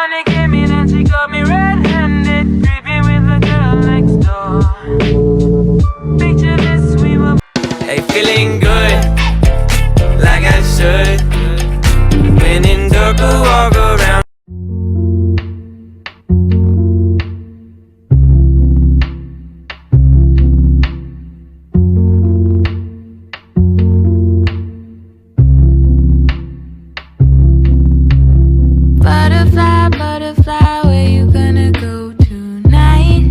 Honey came in and she got me red-handed, creeping with the girl next door. Picture this, we were feeling good, like I should. When in dark, I walk around. Butterfly, butterfly, where you gonna go tonight?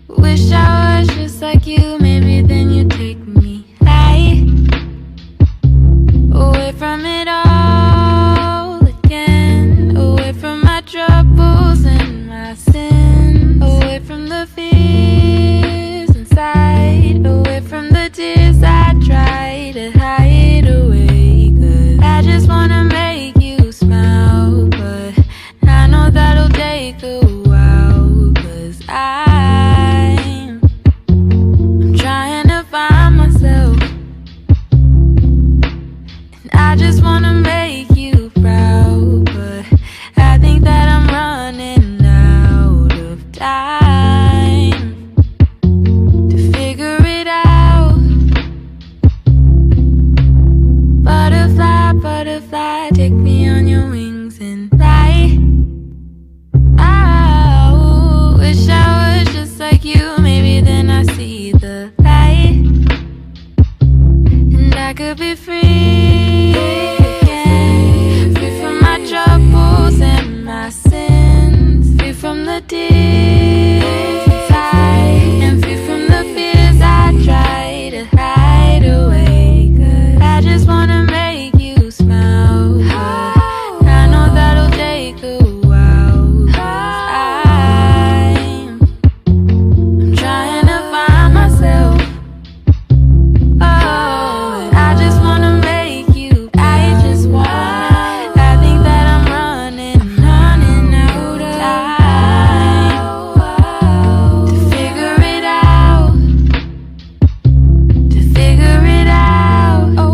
Wish I was just like you, maybe then you'd take me high. Away from it all again, away from my troubles and my sins, away from the fears inside, away from the tears I try to hide away. 'Cause I just wanna make you smile, but I know that'll take a while. 'Cause I'm trying to find myself, and I just wanna make you proud, but I think that I'm running out of time to figure it out. Butterfly, butterfly, take me on your wings and fly. Oh, wish I was just like you, maybe then I see the light, and I could be free again, free from my troubles and my sins, free from the tears inside, and free from the fears I try to hide away. 'Cause I just wanna make you smile, but I know that'll take a while. 'Cause I'm trying to find myself. Oh, and I just wanna make you. I just wanna. I think that I'm running out of time to figure it out. To figure it out. Oh,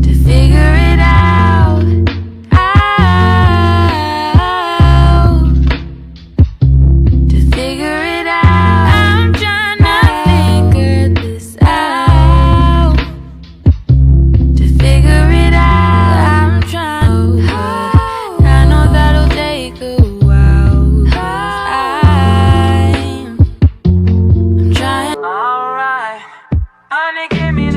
to figure it out. To figure it out. I'm trying to figure this out. To figure it out. I'm trying. I know that'll take a while. 'Cause I'm trying. Alright, honey came in